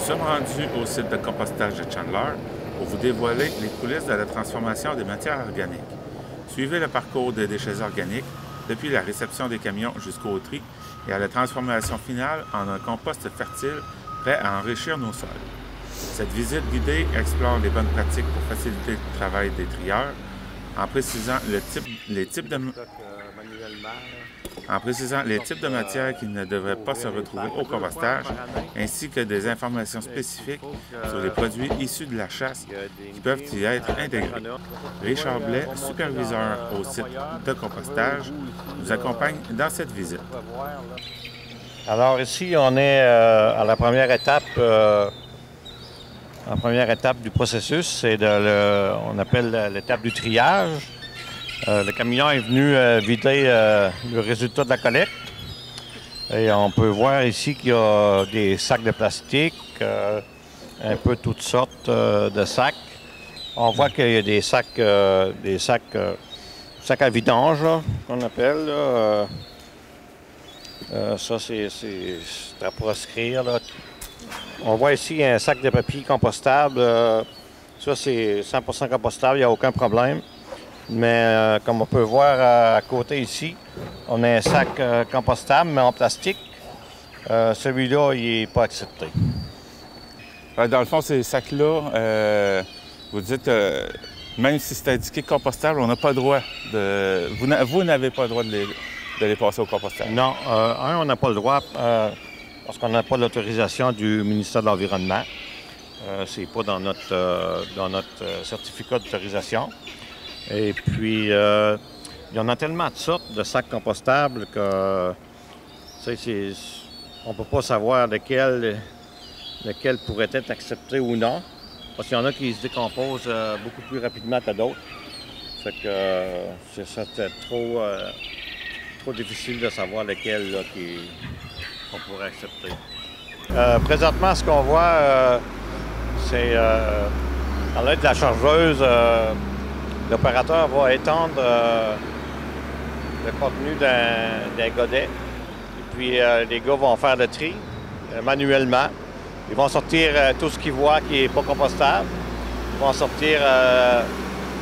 sommes rendus au site de compostage de Chandler pour vous dévoiler les coulisses de la transformation des matières organiques. Suivez le parcours des déchets organiques depuis la réception des camions jusqu'au tri et à la transformation finale en un compost fertile prêt à enrichir nos sols. Cette visite guidée explore les bonnes pratiques pour faciliter le travail des trieurs en précisant les types de matières qui ne devraient pas se retrouver au compostage, ainsi que des informations spécifiques sur les produits issus de la chasse qui peuvent y être intégrés. Richard Blais, superviseur au site de compostage, nous accompagne dans cette visite. Alors ici, on est à la première étape. La première étape du processus, c'est on appelle l'étape du triage. Le camion est venu vider le résultat de la collecte. Et on peut voir ici qu'il y a des sacs de plastique, un peu toutes sortes de sacs. On voit qu'il y a des sacs à vidange, qu'on appelle. Ça, c'est à proscrire. Là. On voit ici un sac de papier compostable. Ça, c'est 100% compostable, il n'y a aucun problème. Mais comme on peut voir à côté ici, on a un sac compostable, mais en plastique. Celui-là, il n'est pas accepté. Dans le fond, ces sacs-là, vous dites, même si c'est indiqué compostable, on n'a pas le droit de... Vous n'avez pas le droit de les passer au compostage? Non. On n'a pas le droit parce qu'on n'a pas l'autorisation du ministère de l'Environnement. C'est pas dans notre certificat d'autorisation. Et puis, il y en a tellement de sortes de sacs compostables que on ne peut pas savoir lequel pourrait être accepté ou non. Parce qu'il y en a qui se décomposent beaucoup plus rapidement que d'autres. Fait que c'était trop difficile de savoir lequel là, qu'on pourrait accepter. Présentement, ce qu'on voit, c'est à l'aide de la chargeuse, l'opérateur va étendre le contenu d'un godet. Et puis, les gars vont faire le tri manuellement. Ils vont sortir tout ce qu'ils voient qui n'est pas compostable. Ils vont sortir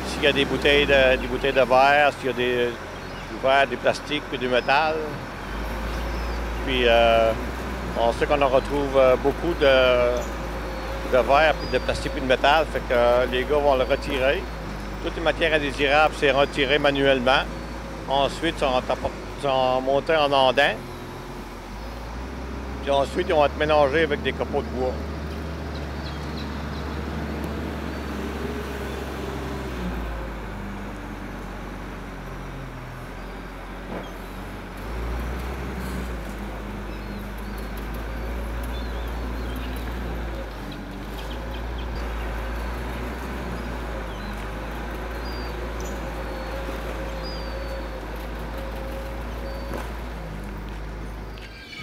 s'il y a des bouteilles de verre, s'il y a du verre, du plastique puis du métal. Puis, on sait qu'on en retrouve beaucoup de verre, puis de plastique puis de métal. Fait que les gars vont le retirer. Toutes les matières indésirables, c'est retiré manuellement. Ensuite, ils sont montés en andin. Puis ensuite, ils vont être mélangés avec des copeaux de bois.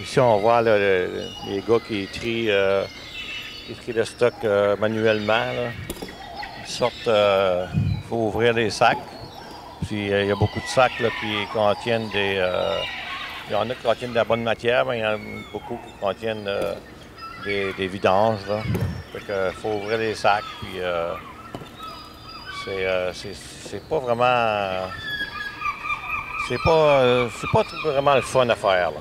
Ici, on voit là, les gars qui trient le stock manuellement. Là. Ils sortent, il faut ouvrir les sacs. Puis il y a beaucoup de sacs là, qui contiennent des... il y en a qui contiennent de la bonne matière, mais il y en a beaucoup qui contiennent des vidanges. Là. Fait que faut ouvrir les sacs, puis c'est pas vraiment... C'est pas vraiment le fun à faire, là.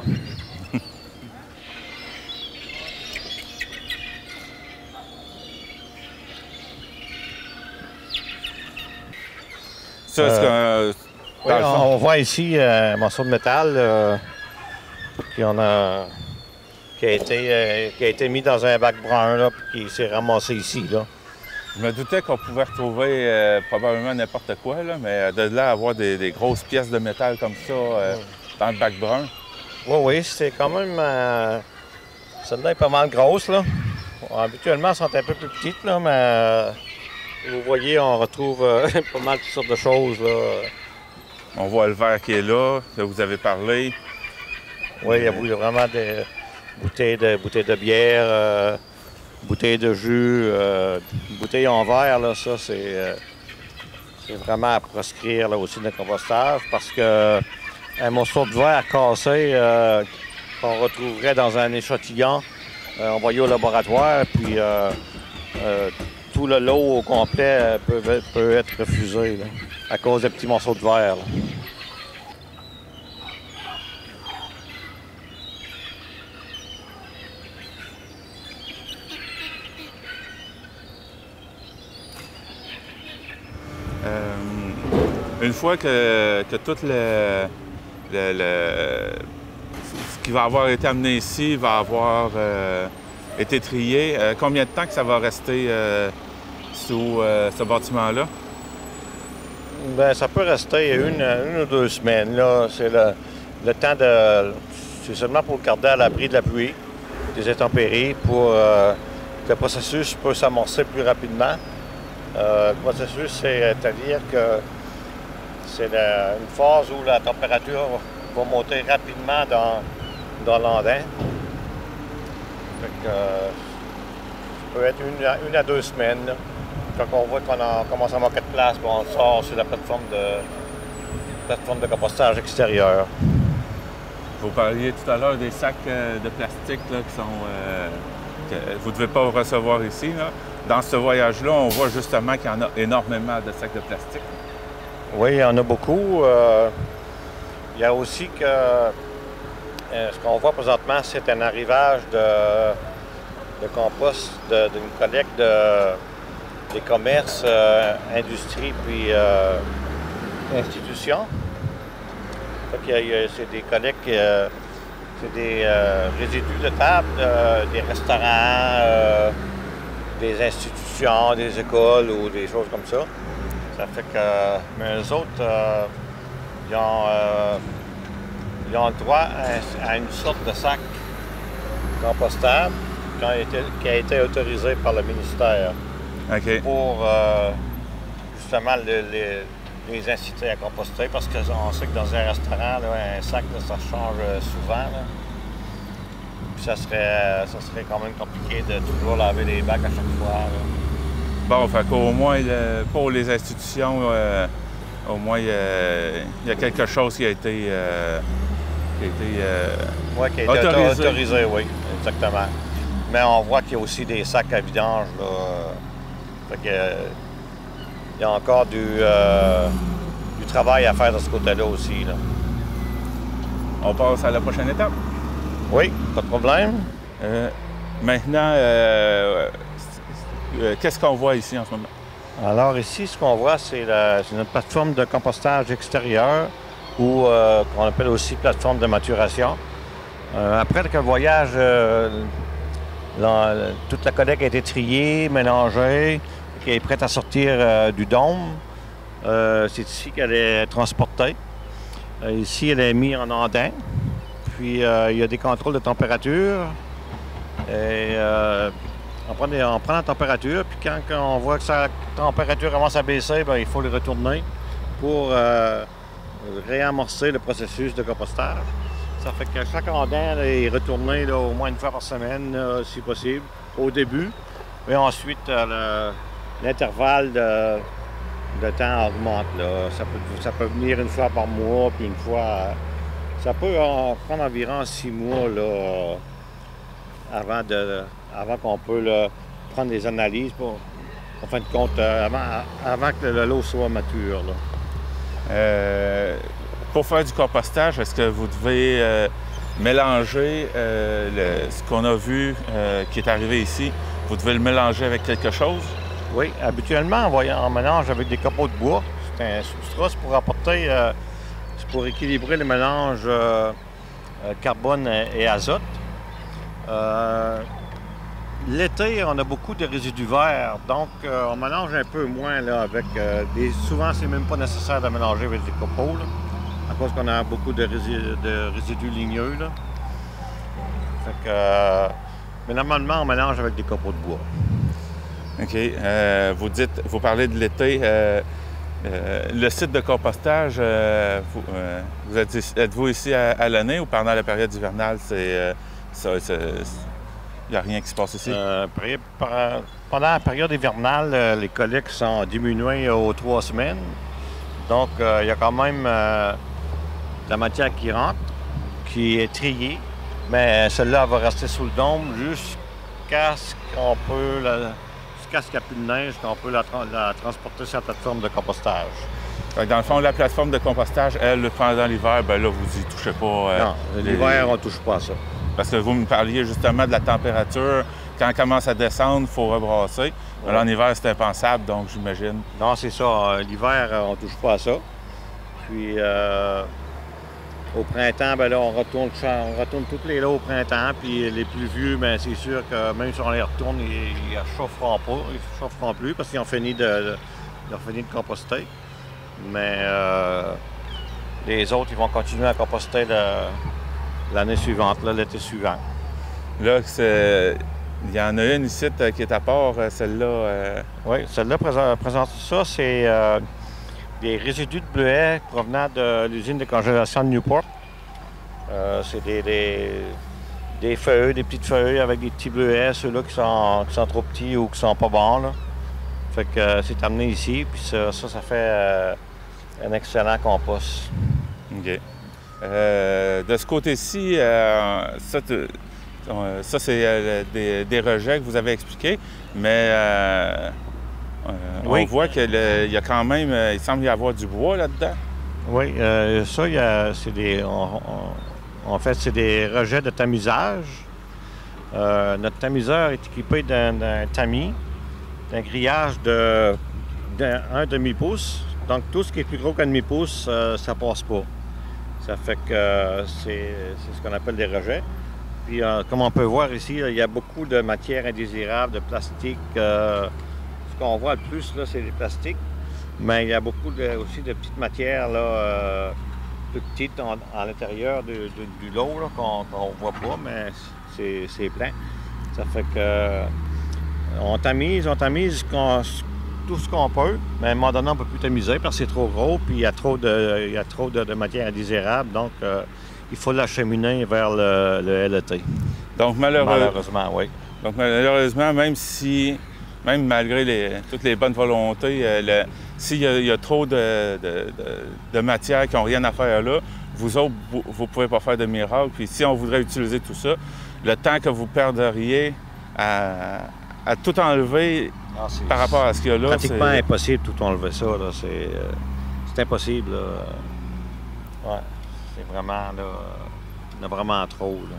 Ça, oui, on voit ici un morceau de métal qui a été mis dans un bac brun là, puis qui s'est ramassé ici. Là. Je me doutais qu'on pouvait retrouver probablement n'importe quoi, là, mais de là à avoir des grosses pièces de métal comme ça dans le bac brun. Oui, c'est quand même... celle-là est pas mal grosse. Là. Habituellement, elles sont un peu plus petites, là, mais... Vous voyez, on retrouve pas mal toutes sortes de choses. Là. On voit le verre qui est là, que vous avez parlé. Oui, il y a vraiment des bouteilles de bière, bouteilles de jus, bouteilles en verre. Là, ça, c'est vraiment à proscrire là, aussi dans le compostage parce que un morceau de verre cassé qu'on retrouverait dans un échantillon envoyé au laboratoire, puis tout le lot au complet peut être refusé là, à cause des petits morceaux de verre. Là. Une fois que tout ce qui va avoir été amené ici va avoir été trié, combien de temps que ça va rester sous ce bâtiment-là? Bien, ça peut rester une ou 2 semaines. Là, c'est le temps de... C'est seulement pour le garder à l'abri de la pluie, des intempéries, pour que le processus peut s'amorcer plus rapidement. Le processus, c'est-à-dire que c'est une phase où la température va monter rapidement dans l'andin. Fait que, ça peut être une à 2 semaines. Là. Quand on voit qu'on commence à manquer de place, on le sort sur la plateforme de compostage extérieur. Vous parliez tout à l'heure des sacs de plastique là, que vous ne devez pas recevoir ici. Là. Dans ce voyage-là, on voit justement qu'il y en a énormément de sacs de plastique. Oui, il y en a beaucoup. Il y a aussi que ce qu'on voit présentement, c'est un arrivage de compost d'une collecte des commerces, industries puis institutions. C'est des collectes, c'est des résidus de table, des restaurants, des institutions, des écoles ou des choses comme ça. Ça fait que, mais eux autres, ils ont le droit à une sorte de sac compostable qui a été autorisé par le ministère pour justement les inciter à composter parce qu'on sait que dans un restaurant, là, un sac, là, ça change souvent. Là. Puis ça serait quand même compliqué de toujours laver les bacs à chaque fois. Là. Bon, fait qu'au moins, pour les institutions, au moins, il y a quelque chose qui a été, autorisé, oui, exactement. Mais on voit qu'il y a aussi des sacs à vidange, là. Fait que, il y a encore du travail à faire de ce côté-là aussi, là. On passe à la prochaine étape? Oui, pas de problème. Maintenant, qu'est-ce qu'on voit ici en ce moment? Alors ici, ce qu'on voit, c'est notre plateforme de compostage extérieur ou qu'on appelle aussi plateforme de maturation. Après que le voyage, toute la collecte a été triée, mélangée, qui est prête à sortir du dôme. C'est ici qu'elle est transportée. Ici, elle est mise en andin. Puis, il y a des contrôles de température. Et on prend la température, puis quand on voit que sa température commence à baisser, bien, il faut le retourner pour réamorcer le processus de compostage. Ça fait que chaque andin là, est retourné là, au moins une fois par semaine, si possible, au début. Mais ensuite, l'intervalle de temps augmente. Là. Ça peut venir une fois par mois, puis une fois... ça peut prendre environ 6 mois là, avant qu'on peut là, prendre des analyses pour, en fin de compte, avant que le lot soit mature. Là. Pour faire du compostage, est-ce que vous devez mélanger ce qu'on a vu qui est arrivé ici? Vous devez le mélanger avec quelque chose? Oui, habituellement, on mélange avec des copeaux de bois. C'est un substrat, c'est pour équilibrer le mélange carbone et azote. L'été, on a beaucoup de résidus verts, donc on mélange un peu moins là, avec souvent, c'est même pas nécessaire de mélanger avec des copeaux, là, à cause qu'on a beaucoup de résidus ligneux. Là. Fait que, mais normalement, on mélange avec des copeaux de bois. OK. Vous parlez de l'été. Le site de compostage, êtes-vous ici à l'année ou pendant la période hivernale? Il n'y a rien qui se passe ici? Pendant la période hivernale, les collectes sont diminuées aux 3 semaines. Donc, il y a quand même de la matière qui rentre, qui est triée. Mais celle-là va rester sous le dôme jusqu'à ce qu'il n'y a plus de neige, qu'on peut la transporter sur la plateforme de compostage. Dans le fond, la plateforme de compostage, elle, pendant l'hiver, ben là, vous y touchez pas. Non, l'hiver, on ne touche pas à ça. Parce que vous me parliez justement de la température. Quand elle commence à descendre, il faut rebrasser. Ouais. Alors, en hiver, c'est impensable, donc j'imagine. Non, c'est ça. L'hiver, on ne touche pas à ça. Puis, au printemps, ben là, on retourne toutes les lots au printemps. Puis, les plus vieux, ben c'est sûr que même si on les retourne, ils ne chaufferont pas. Ils ne chaufferont plus parce qu'ils ont fini de composter. Mais les autres, ils vont continuer à composter l'année suivante, l'été suivant. Là, il y en a une ici qui est à part, celle-là. Oui, celle-là présente ça, c'est des résidus de bleuets provenant de l'usine de congélation de Newport. C'est des feuilles, des petites feuilles avec des petits bleuets, ceux-là qui sont trop petits ou qui sont pas bons, là. Fait que c'est amené ici, puis ça fait un excellent compost. OK. De ce côté-ci, ça c'est des rejets que vous avez expliqués, mais oui. On voit qu'il y a quand même, il semble y avoir du bois là-dedans. Oui, ça, c'est des... En fait, c'est des rejets de tamisage. Notre tamiseur est équipé d'un tamis, d'un grillage d'un demi-pouce. Donc, tout ce qui est plus gros qu'un demi-pouce, ça passe pas. Ça fait que c'est ce qu'on appelle des rejets. Puis, comme on peut voir ici, il y a beaucoup de matières indésirables, de plastique. Ce qu'on voit le plus, là, c'est les plastiques. Mais il y a beaucoup aussi de petites matières là, plus petites à l'intérieur du lot qu'on ne voit pas, mais c'est plein. Ça fait que on tamise tout ce qu'on peut, mais à un moment donné, on ne peut plus tamiser parce que c'est trop gros, puis il y a trop de matières indésirables, donc il faut l'acheminer vers le LET. Donc malheureusement, oui. Donc malheureusement, même malgré toutes les bonnes volontés, s'il y a trop de matières qui n'ont rien à faire là, vous autres, vous ne pouvez pas faire de miracle. Puis si on voudrait utiliser tout ça, le temps que vous perdriez à tout enlever par rapport à ce qu'il y a là, c'est pratiquement impossible de tout enlever ça. C'est impossible. Ouais, c'est vraiment, là, vraiment trop. Là.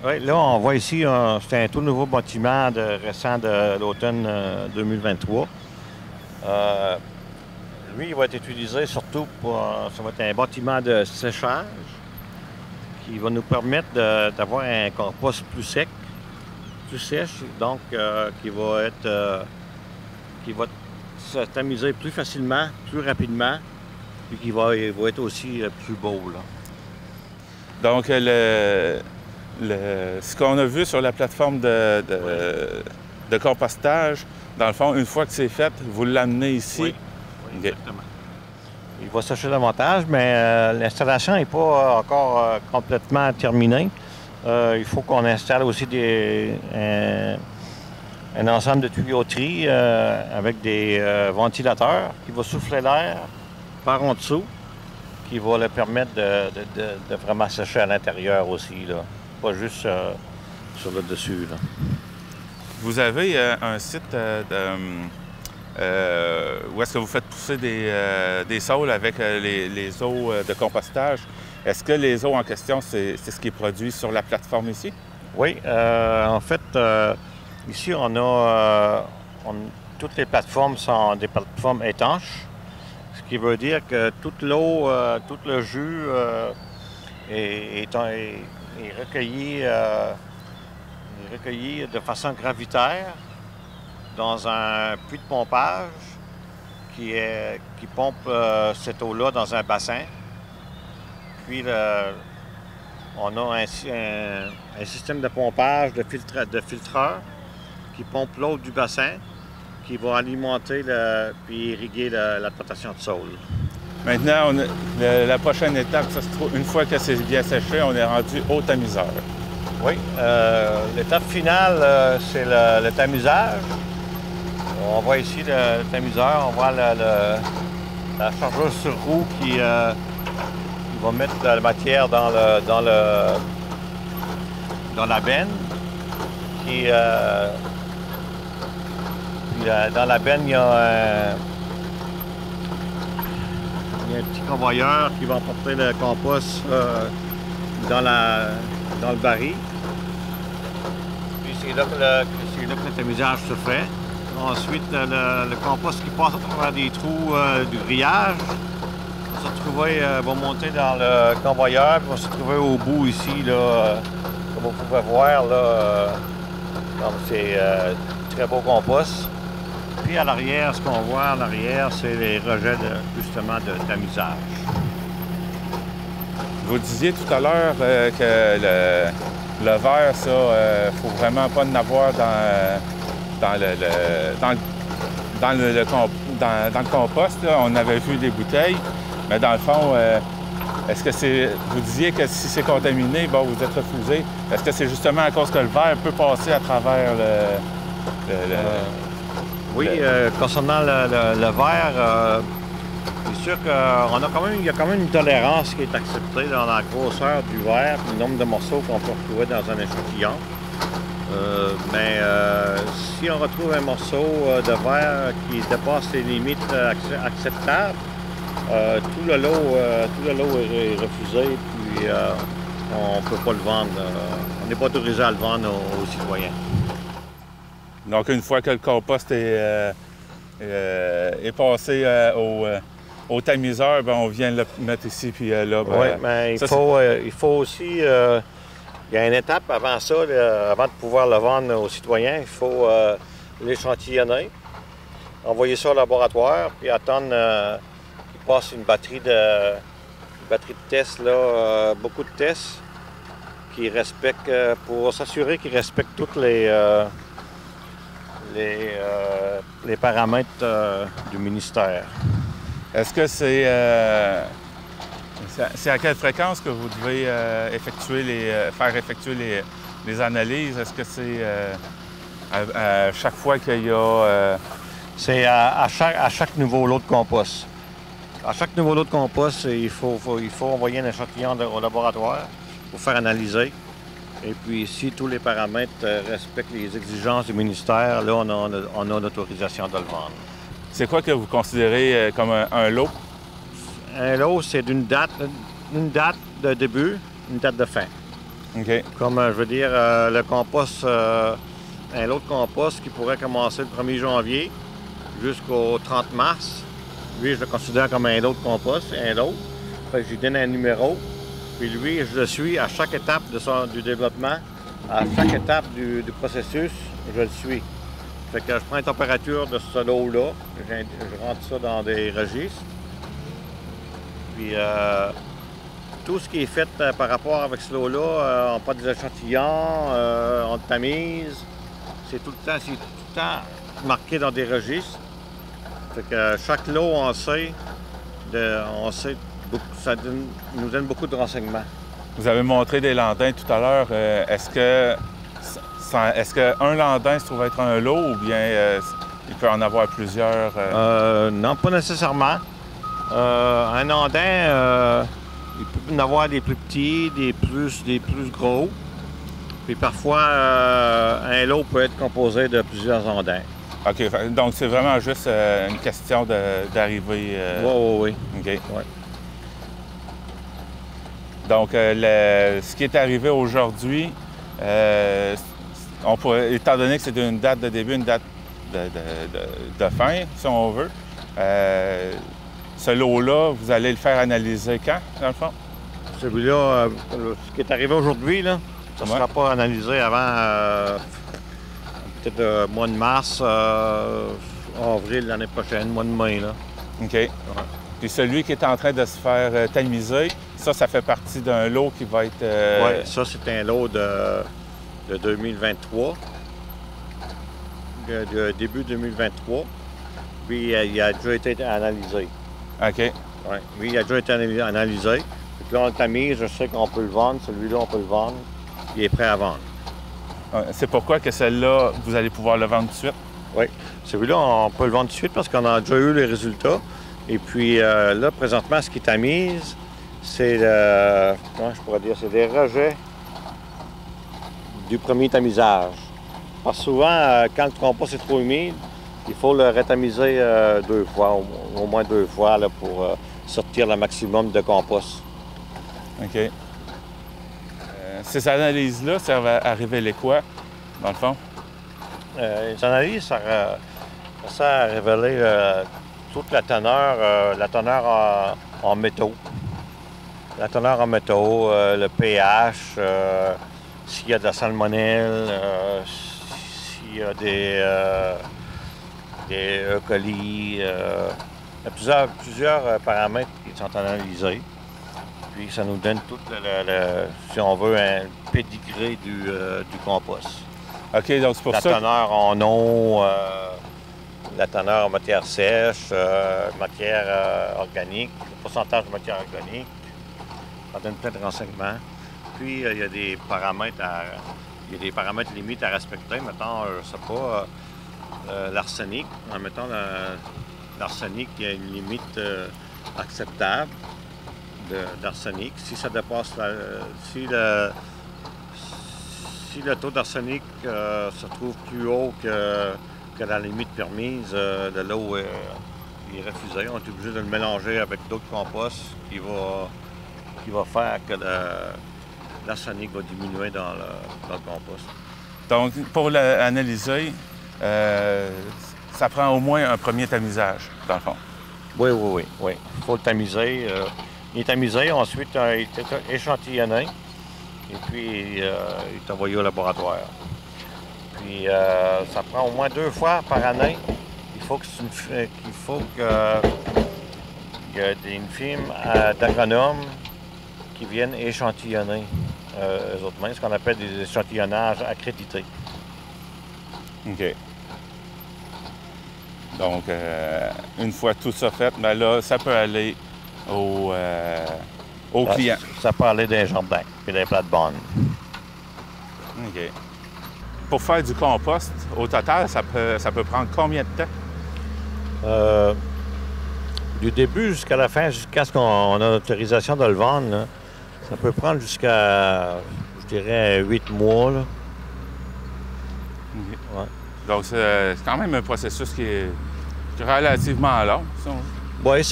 Oui, là, on voit ici, c'est un tout nouveau bâtiment récent de l'automne 2023. Lui, il va être utilisé surtout ça va être un bâtiment de séchage qui va nous permettre d'avoir un compost plus sec, plus sèche, donc qui va se tamiser plus facilement, plus rapidement, puis qui va être aussi plus beau. Là. Donc, ce qu'on a vu sur la plateforme de compostage, dans le fond, une fois que c'est fait, vous l'amenez ici. Oui, exactement. Il va sécher davantage, mais l'installation n'est pas encore complètement terminée. Il faut qu'on installe aussi un ensemble de tuyauteries avec des ventilateurs qui vont souffler l'air par en dessous, qui va le permettre de vraiment sécher à l'intérieur aussi, là. Pas juste sur le dessus. Là. Vous avez un site où est-ce que vous faites pousser des saules avec les eaux de compostage. Est-ce que les eaux en question, c'est ce qui est produit sur la plateforme ici? Oui. En fait, ici, toutes les plateformes sont des plateformes étanches, ce qui veut dire que toute l'eau, tout le jus est recueilli de façon gravitaire dans un puits de pompage qui pompe cette eau-là dans un bassin. Puis on a un système de pompage de filtreur qui pompe l'eau du bassin, qui va alimenter puis irriguer la plantation de saule. Maintenant, la prochaine étape, ça se trouve, une fois que c'est bien séché, on est rendu au tamiseur. Oui. L'étape finale, c'est le tamisage. On voit ici le tamiseur, on voit la chargeuse sur roue qui va mettre la matière dans la benne, Dans la benne, il y a un petit convoyeur qui va emporter le compost dans le baril. Puis c'est là que le tamisage se fait. Ensuite, le compost qui passe à travers des trous du grillage va monter dans le convoyeur, puis va se trouver au bout ici, là, comme vous pouvez voir, là, c'est très beau compost. Puis à l'arrière, ce qu'on voit en arrière, c'est les rejets justement de tamisage. Vous disiez tout à l'heure que le verre, ça, faut vraiment pas en avoir dans le compost. Là. On avait vu des bouteilles, mais dans le fond, est-ce que c'est. Vous disiez que si c'est contaminé, bon, vous êtes refusé. Est-ce que c'est justement à cause que le verre peut passer à travers Oui, concernant le verre, c'est sûr qu'il y a quand même une tolérance qui est acceptée dans la grosseur du verre et le nombre de morceaux qu'on peut retrouver dans un échantillon. Mais si on retrouve un morceau de verre qui dépasse les limites acceptables, tout le lot est refusé, puis on ne peut pas le vendre. On n'est pas autorisé à le vendre aux citoyens. Donc, une fois que le compost est passé au tamiseur, ben, on vient le mettre ici, puis là... Ben, oui, mais il faut aussi... il y a une étape avant ça, avant de pouvoir le vendre aux citoyens. Il faut l'échantillonner, envoyer ça au laboratoire, puis attendre qu'il passe une batterie de tests, là, beaucoup de tests, qui respectent, pour s'assurer qu'ils respectent toutes les paramètres du ministère. Est-ce que c'est à quelle fréquence que vous devez faire effectuer les analyses? Est-ce que c'est à chaque fois qu'il y a... C'est à chaque nouveau lot de compost. À chaque nouveau lot de compost, il faut envoyer un échantillon au laboratoire pour faire analyser. Et puis, si tous les paramètres respectent les exigences du ministère, là, on a l'autorisation de le vendre. C'est quoi que vous considérez comme un lot? Un lot, c'est une date de début, une date de fin. OK. Comme, je veux dire, le compost, un lot de compost qui pourrait commencer le 1er janvier jusqu'au 30 mars. Lui, je le considère comme un lot de compost, un lot. Fait que je lui donne un numéro. Puis lui, je le suis à chaque étape du développement, à chaque étape du processus, je le suis. Fait que je prends la température de ce lot-là, je rentre ça dans des registres. Puis tout ce qui est fait par rapport avec ce lot-là, on prend des échantillons, on le tamise, c'est tout le temps marqué dans des registres. Fait que chaque lot, on sait ça nous donne beaucoup de renseignements. Vous avez montré des landins tout à l'heure. Est-ce qu'un landin se trouve être un lot ou bien il peut en avoir plusieurs? Non, pas nécessairement. Un landin, il peut en avoir des plus petits, des plus gros. Puis parfois, un lot peut être composé de plusieurs landins. OK. Donc, c'est vraiment juste une question d'arriver... Oui. OK. Ouais. Donc, ce qui est arrivé aujourd'hui, étant donné que c'est une date de début, une date de fin, si on veut, ce lot-là, vous allez le faire analyser quand, dans le fond? Celui-là, ce qui est arrivé aujourd'hui, là, ça ne sera pas analysé avant peut-être le mois de mars, avril l'année prochaine, mois de mai. Là. OK. Ouais. Puis celui qui est en train de se faire tamiser, ça fait partie d'un lot qui va être... Oui, ça, c'est un lot de 2023, de début 2023. Puis, il a déjà été analysé. OK. Oui, lui, il a déjà été analysé. Puis là, on le tamise, je sais qu'on peut le vendre. Celui-là, on peut le vendre. Il est prêt à vendre. C'est pourquoi que celle-là, vous allez pouvoir le vendre tout de suite? Oui. Celui-là, on peut le vendre tout de suite parce qu'on a déjà eu les résultats. Et puis là, présentement, ce qui tamise, c'est comment je pourrais dire, c'est des rejets du premier tamisage. Parce que souvent, quand le compost est trop humide, il faut le rétamiser 2 fois, au moins 2 fois, là, pour sortir le maximum de compost. OK. Ces analyses-là servent à révéler quoi, dans le fond? Les analyses, ça sert à révéler toute la teneur en métaux. La teneur en métaux, le pH, s'il y a de la salmonelle, s'il y a des E. coli. Il y a plusieurs paramètres qui sont analysés. Puis ça nous donne tout, si on veut, un pédigré du compost. OK, donc c'est pour ça. La teneur en eau, la teneur en matière sèche, matière organique, le pourcentage de matière organique. Ça donne plein de renseignements. Puis il y a des paramètres limites à respecter. Mettons, je sais pas, l'arsenic. Mettons, l'arsenic, il y a une limite acceptable d'arsenic. Si ça dépasse si le taux d'arsenic se trouve plus haut que la limite permise, de l'eau est refusée, on est obligé de le mélanger avec d'autres composts qui va faire que l'arsenic va diminuer dans le compost. Donc, pour l'analyser, ça prend au moins un premier tamisage, dans le fond. Oui. Il faut le tamiser. Il est tamisé, ensuite il est échantillonné et puis il est envoyé au laboratoire. Puis ça prend au moins 2 fois par année. Il faut qu'il y ait une firme d'agronomes qui viennent échantillonner eux autres mêmes, ce qu'on appelle des échantillonnages accrédités. OK. Donc, une fois tout ça fait, bien là, ça peut aller au client. Ça peut aller des jardins et des plates-bandes. OK. Pour faire du compost, au total, ça peut prendre combien de temps? Du début jusqu'à la fin, jusqu'à ce qu'on a l'autorisation de le vendre, là, ça peut prendre jusqu'à, je dirais, 8 mois. Là. Okay. Ouais. Donc, c'est quand même un processus qui est relativement long. Oui,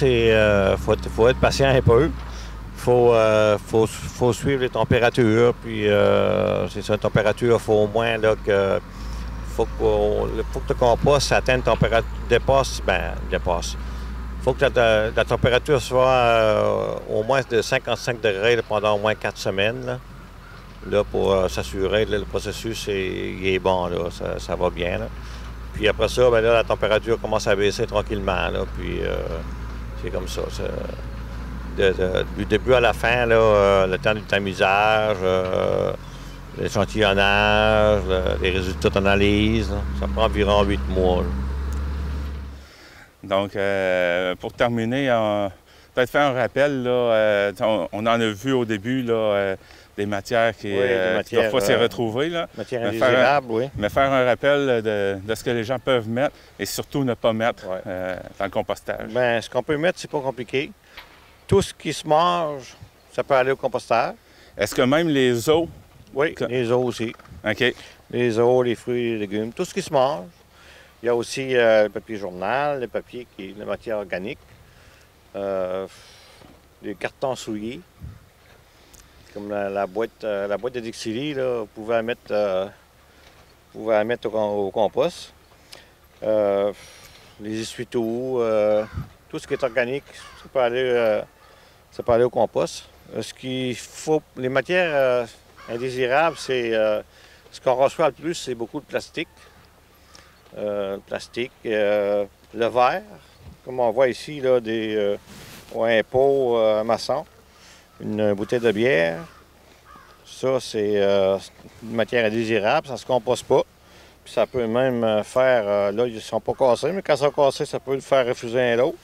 faut être patient un peu. Faut suivre les températures. Puis, c'est ça, une température, il faut au moins là, faut que le compost atteigne une température, dépasse. Il faut que la température soit au moins de 55 degrés là, pendant au moins 4 semaines. Là, pour s'assurer que le processus il est bon, là, ça va bien. Là. Puis après ça, bien, là, la température commence à baisser tranquillement. Là, puis c'est comme ça. Du début à la fin, là, le temps du tamisage, l'échantillonnage, les résultats d'analyse, ça prend environ 8 mois. Là. Donc, pour terminer, peut-être faire un rappel. Là, on en a vu au début là, des matières qui ne doivent pas s'y retrouver. Matières indésirables, oui. Mais faire un rappel de ce que les gens peuvent mettre et surtout ne pas mettre dans le compostage. Bien, ce qu'on peut mettre, c'est pas compliqué. Tout ce qui se mange, ça peut aller au compostage. Est-ce que même les os? Oui, les os aussi. OK. Les os, les fruits, les légumes, tout ce qui se mange. Il y a aussi le papier journal, le papier qui est la matière organique, les cartons souillés, comme la boîte de Dixili, là, vous pouvez la mettre au compost. Les essuie-tout, tout ce qui est organique, ça peut aller au compost. Ce qu'il faut, les matières indésirables, c'est ce qu'on reçoit le plus, c'est beaucoup de plastique. Le verre, comme on voit ici, là, un pot maçon, une bouteille de bière. Ça, c'est une matière indésirable, ça ne se composte pas. Puis ça peut même faire, là, ils ne sont pas cassés, mais quand ils sont cassés, ça peut le faire refuser un lot.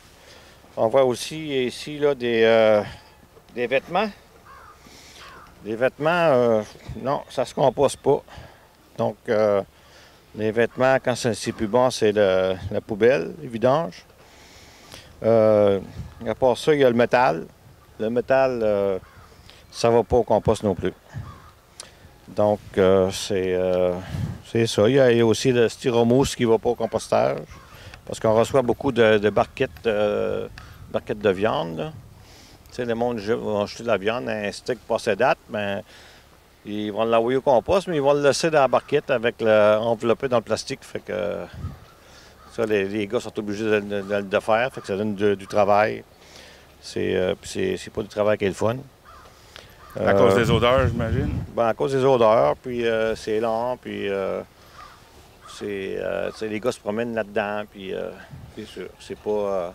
On voit aussi ici là, des vêtements. Les vêtements, non, ça ne se compose pas. Donc, les vêtements, quand c'est plus bon, c'est la poubelle, les vidanges. À part ça, il y a le métal. Le métal, ça ne va pas au compost non plus. Donc, c'est ça. Il y a aussi le styromousse qui ne va pas au compostage. Parce qu'on reçoit beaucoup de barquettes de viande. Là. Tu sais, le monde va jeter de la viande, un steak passé date, bien, ils vont l'envoyer au compost, mais ils vont le laisser dans la barquette enveloppé dans le plastique. Fait que ça, les gars sont obligés de le faire, fait que ça donne du travail. C'est pas du travail qui est le fun. À cause des odeurs, j'imagine? Ben, à cause des odeurs, puis c'est lent, puis les gars se promènent là-dedans, puis c'est sûr, c'est pas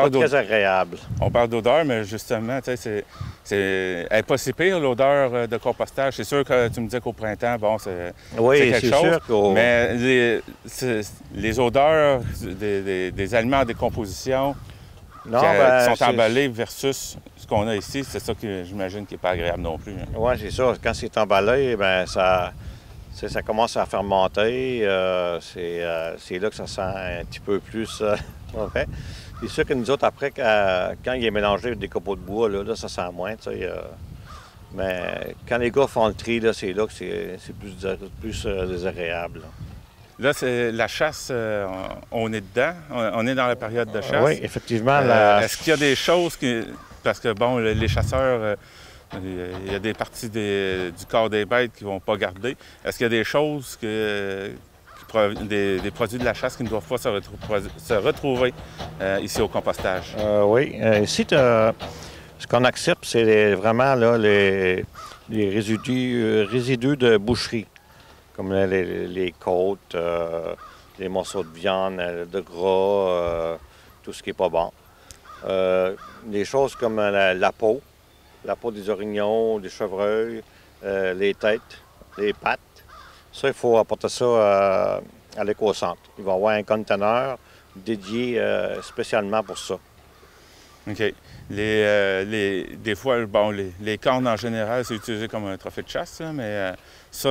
très agréable. On parle d'odeur, mais justement, tu sais, elle n'est pas si pire, l'odeur de compostage. C'est sûr que tu me disais qu'au printemps, bon, c'est quelque chose. Sûr mais les odeurs des aliments en décomposition qui sont emballés versus ce qu'on a ici, c'est ça que j'imagine qui n'est pas agréable non plus. Hein. Oui, c'est ça. Quand c'est emballé, bien, ça commence à fermenter. C'est là que ça sent un petit peu plus mauvais. C'est sûr que nous autres, après, quand il est mélangé avec des copeaux de bois, là ça sent moins. Mais quand les gars font le tri, c'est là que c'est plus désagréable. Là, c'est la chasse, on est dedans, on est dans la période de chasse. Oui, effectivement. Est-ce qu'il y a des choses parce que, bon, les chasseurs, il y a des parties du corps des bêtes qu'ils ne vont pas garder. Est-ce qu'il y a des choses, des produits de la chasse qui ne doivent pas se retrouver ici au compostage? Oui. Ici, ce qu'on accepte, c'est vraiment là, les résidus de boucherie, comme les côtes, les morceaux de viande, de gras, tout ce qui n'est pas bon. Des choses comme la peau des orignaux, des chevreuils, les têtes, les pattes. Ça, il faut apporter ça à l'éco-centre. Il va y avoir un conteneur dédié spécialement pour ça. OK. Des fois, bon, les cornes en général, c'est utilisé comme un trophée de chasse, là, mais ça...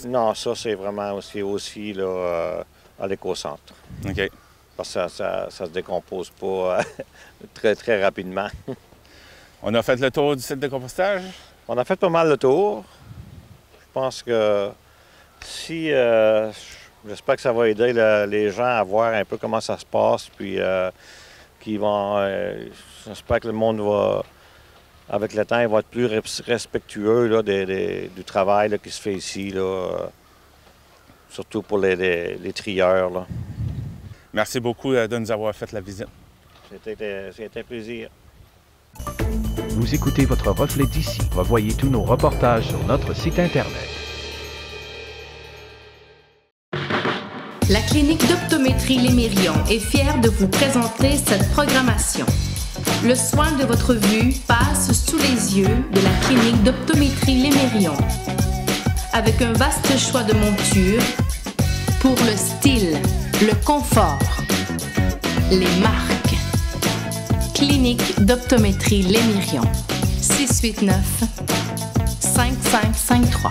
Non, ça, c'est vraiment aussi là, à l'éco-centre. OK. Parce que ça se décompose pas très, très rapidement. On a fait le tour du site de compostage? On a fait pas mal le tour. Je pense que j'espère que ça va aider les gens à voir un peu comment ça se passe, puis j'espère que le monde va, avec le temps, il va être plus respectueux là, du travail là, qui se fait ici, là, surtout pour les trieurs. Là. Merci beaucoup de nous avoir fait la visite. C'était un plaisir. Vous écoutez votre reflet d'ici. Revoyez tous nos reportages sur notre site Internet. La clinique d'optométrie Lémérion est fière de vous présenter cette programmation. Le soin de votre vue passe sous les yeux de la clinique d'optométrie Lémérion. Avec un vaste choix de montures pour le style, le confort, les marques. Clinique d'optométrie Lémérion. 689 5553.